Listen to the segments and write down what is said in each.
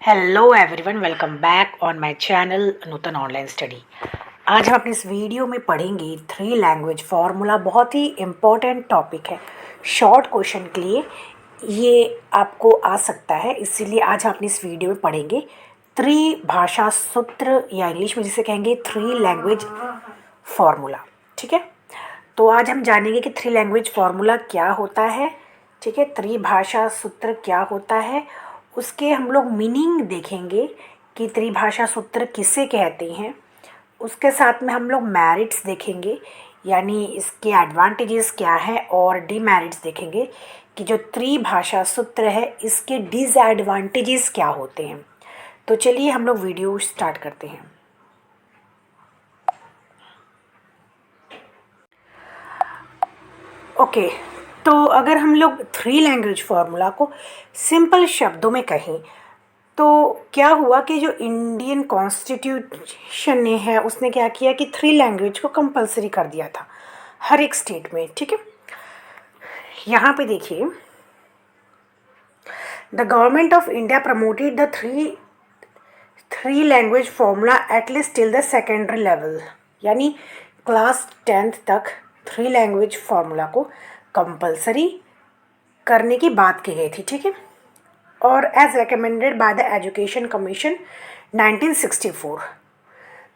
Hello everyone, welcome back on my channel Nutan online study. आज हम अपनी इस वीडियो में पढ़ेंगे थ्री लैंग्वेज फार्मूला। बहुत ही इम्पोर्टेंट टॉपिक है, शॉर्ट क्वेश्चन के लिए ये आपको आ सकता है, इसीलिए आज हम अपनी इस वीडियो में पढ़ेंगे त्रिभाषा सूत्र या इंग्लिश में जिसे कहेंगे थ्री लैंग्वेज फार्मूला। ठीक है, तो आज हम जानेंगे कि थ्री लैंग्वेज फार्मूला क्या होता है। ठीक है, त्रिभाषा सूत्र क्या होता है, उसके हम लोग मीनिंग देखेंगे कि त्रिभाषा सूत्र किसे कहते हैं। उसके साथ में हम लोग मेरिट्स देखेंगे, यानी इसके एडवांटेजेस क्या हैं, और डीमेरिट्स देखेंगे कि जो त्रिभाषा सूत्र है इसके डिसएडवांटेजेस क्या होते हैं। तो चलिए हम लोग वीडियो स्टार्ट करते हैं। ओके, तो अगर हम लोग थ्री लैंग्वेज फार्मूला को सिंपल शब्दों में कहें तो क्या हुआ कि जो इंडियन कॉन्स्टिट्यूशन ने है उसने क्या किया कि थ्री लैंग्वेज को कंपलसरी कर दिया था हर एक स्टेट में। ठीक है, यहाँ पे देखिए, the government of India promoted the three language formula at least till the secondary level, यानी क्लास 10th तक थ्री लैंग्वेज फार्मूला को कंपलसरी करने की बात की गई थी। ठीक है, और as recommended by the education commission 1964।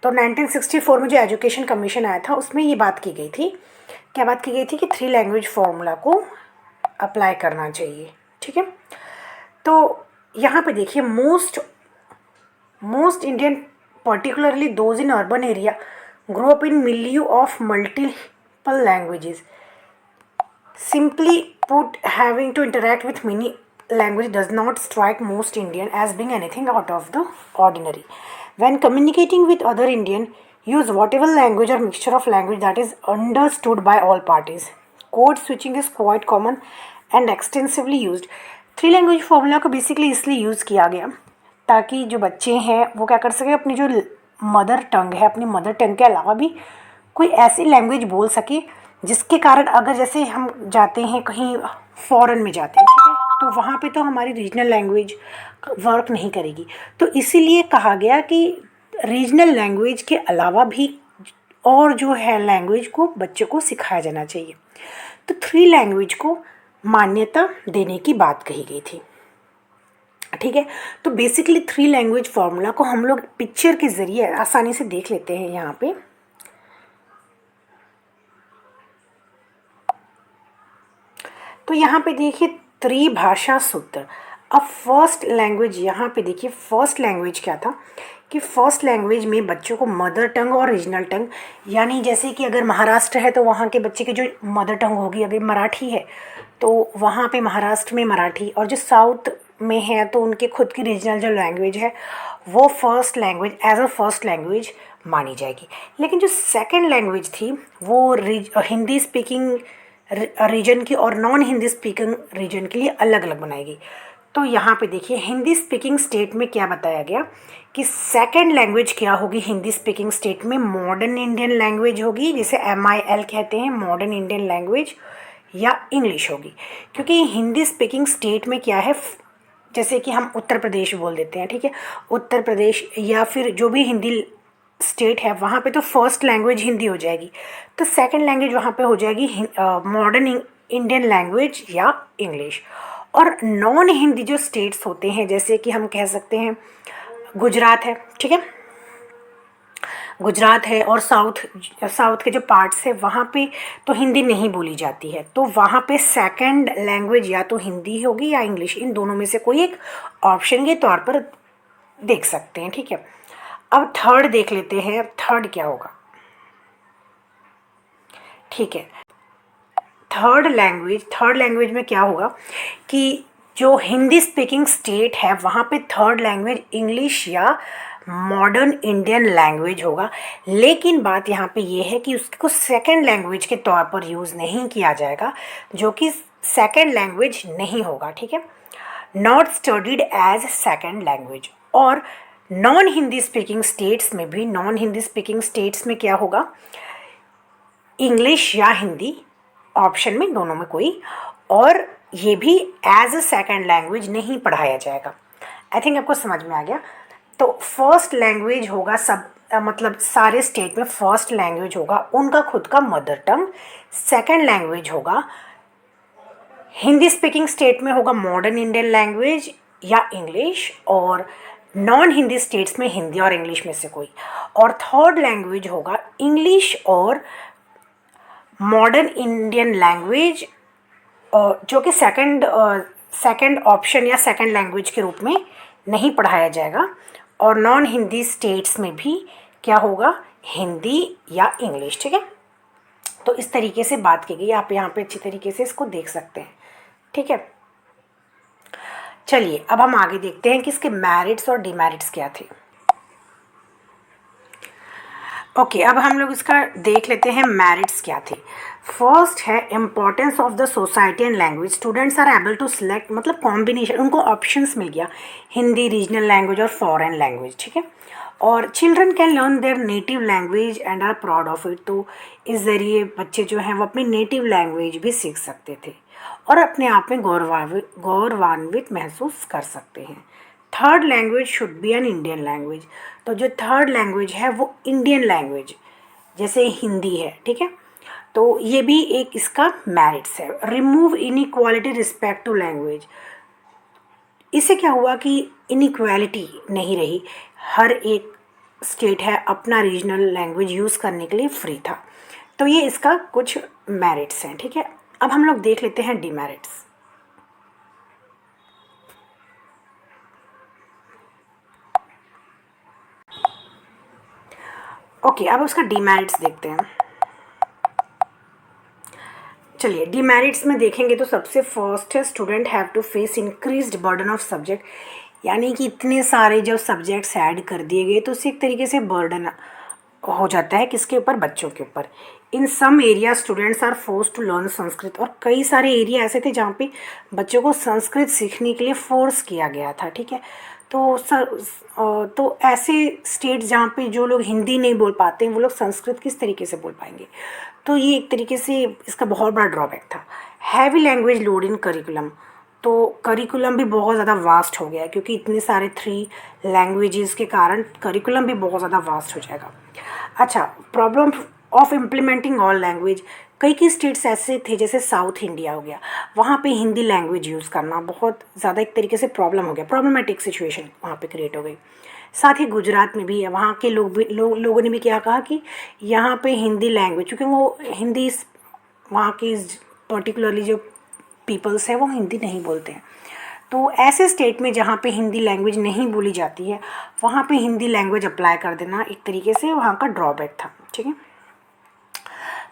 तो 1964 में जो एजुकेशन कमीशन आया था उसमें ये बात की गई थी, क्या बात की गई थी कि थ्री लैंग्वेज फार्मूला को अप्लाई करना चाहिए। ठीक है, तो यहाँ पे देखिए, most Indian particularly those in urban area grow up in milieu of multiple languages. Simply put, having to interact with many language does not strike most Indian as being anything out of the ordinary. When communicating with other Indian, use whatever language or mixture of language that is understood by all parties. Code switching is quite common and extensively used. Three language formula को basically इसलिए use किया गया ताकि जो बच्चे हैं वो क्या कर सके, अपनी जो मदर टंग है, अपनी मदर टंग के अलावा भी कोई ऐसी लैंग्वेज बोल सके जिसके कारण अगर जैसे हम जाते हैं कहीं फॉरेन में जाते हैं, ठीक है, तो वहाँ पे तो हमारी रीजनल लैंग्वेज वर्क नहीं करेगी। तो इसीलिए कहा गया कि रीजनल लैंग्वेज के अलावा भी और जो है लैंग्वेज को बच्चों को सिखाया जाना चाहिए। तो थ्री लैंग्वेज को मान्यता देने की बात कही गई थी। ठीक है, तो बेसिकली थ्री लैंग्वेज फार्मूला को हम लोग पिक्चर के ज़रिए आसानी से देख लेते हैं। यहाँ पे तो यहाँ पे देखिए त्रिभाषा सूत्र। अब फर्स्ट लैंग्वेज, यहाँ पे देखिए फर्स्ट लैंग्वेज क्या था कि फर्स्ट लैंग्वेज में बच्चों को मदर टंग और रीजनल टंग, यानी जैसे कि अगर महाराष्ट्र है तो वहाँ के बच्चे की जो मदर टंग होगी, अगर मराठी है तो वहाँ पे महाराष्ट्र में मराठी, और जो साउथ में है तो उनके खुद की रीजनल जो लैंग्वेज है वो first language as a first language मानी जाएगी। लेकिन जो सेकेंड लैंग्वेज थी वो हिंदी स्पीकिंग रीजन की और नॉन हिंदी स्पीकिंग रीजन के लिए अलग अलग बनाई गई। तो यहाँ पे देखिए हिंदी स्पीकिंग स्टेट में क्या बताया गया कि सेकंड लैंग्वेज क्या होगी हिंदी स्पीकिंग स्टेट में, मॉडर्न इंडियन लैंग्वेज होगी, जिसे MIL कहते हैं, मॉडर्न इंडियन लैंग्वेज, या इंग्लिश होगी। क्योंकि हिंदी स्पीकिंग स्टेट में क्या है, जैसे कि हम उत्तर प्रदेश बोल देते हैं, ठीक है, उत्तर प्रदेश या फिर जो भी हिंदी स्टेट है वहाँ पे तो फर्स्ट लैंग्वेज हिंदी हो जाएगी, तो सेकंड लैंग्वेज वहाँ पे हो जाएगी मॉडर्न इंडियन लैंग्वेज या इंग्लिश। और नॉन हिंदी जो स्टेट्स होते हैं, जैसे कि हम कह सकते हैं गुजरात है, ठीक है, गुजरात है, और साउथ के जो पार्ट्स है वहाँ पे तो हिंदी नहीं बोली जाती है, तो वहाँ पे सेकंड लैंग्वेज या तो हिंदी होगी या इंग्लिश, इन दोनों में से कोई एक ऑप्शन के तौर पर देख सकते हैं। ठीक है, अब थर्ड देख लेते हैं, थर्ड क्या होगा। ठीक है, थर्ड लैंग्वेज में क्या होगा कि जो हिंदी स्पीकिंग स्टेट है वहाँ पे थर्ड लैंग्वेज इंग्लिश या मॉडर्न इंडियन लैंग्वेज होगा। लेकिन बात यहाँ पे ये है कि उसको सेकंड लैंग्वेज के तौर पर यूज़ नहीं किया जाएगा, जो कि सेकंड लैंग्वेज नहीं होगा। ठीक है, not studied as second language. और नॉन हिंदी स्पीकिंग स्टेट्स में भी, नॉन हिंदी स्पीकिंग स्टेट्स में क्या होगा, इंग्लिश या हिंदी ऑप्शन में, दोनों में कोई, और ये भी एज अ सेकंड लैंग्वेज नहीं पढ़ाया जाएगा। आई थिंक आपको समझ में आ गया। तो फर्स्ट लैंग्वेज होगा मतलब सारे स्टेट में फर्स्ट लैंग्वेज होगा उनका खुद का मदर टंग। सेकंड लैंग्वेज होगा हिंदी स्पीकिंग स्टेट में होगा मॉडर्न इंडियन लैंग्वेज या इंग्लिश, और नॉन हिंदी स्टेट्स में हिंदी और इंग्लिश में से कोई। और थर्ड लैंग्वेज होगा इंग्लिश और मॉडर्न इंडियन लैंग्वेज, जो कि सेकंड ऑप्शन या सेकंड लैंग्वेज के रूप में नहीं पढ़ाया जाएगा। और नॉन हिंदी स्टेट्स में भी क्या होगा, हिंदी या इंग्लिश। ठीक है, तो इस तरीके से बात की गई, आप यहाँ पे अच्छी तरीके से इसको देख सकते हैं। ठीक है, चलिए अब हम आगे देखते हैं कि इसके मेरिट्स और डिमेरिट्स क्या थे। ओके, अब हम लोग इसका देख लेते हैं मेरिट्स क्या थे। फर्स्ट है importance of the society and language. Students are able to select, मतलब कॉम्बिनेशन, उनको ऑप्शंस मिल गया, हिंदी, रीजनल लैंग्वेज और फॉरेन लैंग्वेज। ठीक है, और children can learn their native language and are proud of it. तो इस ज़रिए बच्चे जो हैं वो अपनी नेटिव लैंग्वेज भी सीख सकते थे और अपने आप में गौरवान्वित महसूस कर सकते हैं। Third language should be an Indian language. तो जो थर्ड लैंग्वेज है वो इंडियन लैंग्वेज जैसे हिंदी है। ठीक है, तो ये भी एक इसका मेरिट्स है। Remove inequality respect to language. इससे क्या हुआ कि इनइक्वालिटी नहीं रही, हर एक स्टेट है अपना रीजनल लैंग्वेज यूज़ करने के लिए फ्री था। तो ये इसका कुछ मेरिट्स हैं। ठीक है, अब हम लोग देख लेते हैं डिमेरिट्स। ओके, अब उसका डिमेरिट्स देखते हैं। चलिए, डिमेरिट्स में देखेंगे तो सबसे फर्स्ट है student have to face increased burden of subject. यानी कि इतने सारे जब सब्जेक्ट्स ऐड कर दिए गए तो उससे एक तरीके से बर्डन हो जाता है, किसके ऊपर, बच्चों के ऊपर। In some area students are force to learn Sanskrit. और कई सारे एरिया ऐसे थे जहाँ पे बच्चों को संस्कृत सीखने के लिए फोर्स किया गया था। ठीक है, तो तो ऐसे स्टेट्स जहाँ पे जो लोग हिंदी नहीं बोल पाते हैं वो लोग संस्कृत किस तरीके से बोल पाएंगे। तो ये एक तरीके से इसका बहुत बड़ा ड्रॉबैक था। Heavy language load in curriculum. तो करिकुलम भी बहुत ज़्यादा वास्ट हो गया है, क्योंकि इतने सारे 3 लैंग्वेजेस के कारण करिकुलम भी बहुत ज़्यादा वास्ट हो जाएगा। अच्छा, problem of implementing all language. कई स्टेट्स ऐसे थे जैसे साउथ इंडिया हो गया, वहाँ पे हिंदी लैंग्वेज यूज़ करना बहुत ज़्यादा एक तरीके से प्रॉब्लम हो गया, प्रॉब्लमेटिक सिचुएशन वहाँ पे क्रिएट हो गई। साथ ही गुजरात में भी है, वहाँ के लोगों ने भी क्या कहा कि यहाँ पे हिंदी लैंग्वेज, क्योंकि वो हिंदी वहाँ की पर्टिकुलरली जो पीपल्स है वो हिंदी नहीं बोलते हैं। तो ऐसे स्टेट में जहाँ पे हिंदी लैंग्वेज नहीं बोली जाती है वहाँ पे हिंदी लैंग्वेज अप्लाई कर देना एक तरीके से वहाँ का ड्रॉबैक था। ठीक है,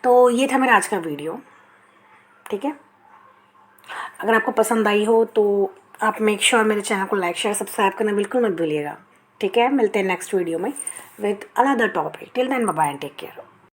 तो ये था मेरा आज का वीडियो। ठीक है, अगर आपको पसंद आई हो तो आप मेक श्योर मेरे चैनल को लाइक शेयर सब्सक्राइब करना बिल्कुल मत भूलिएगा। ठीक है, मिलते हैं नेक्स्ट वीडियो में with another topic. Till then bye bye and take care.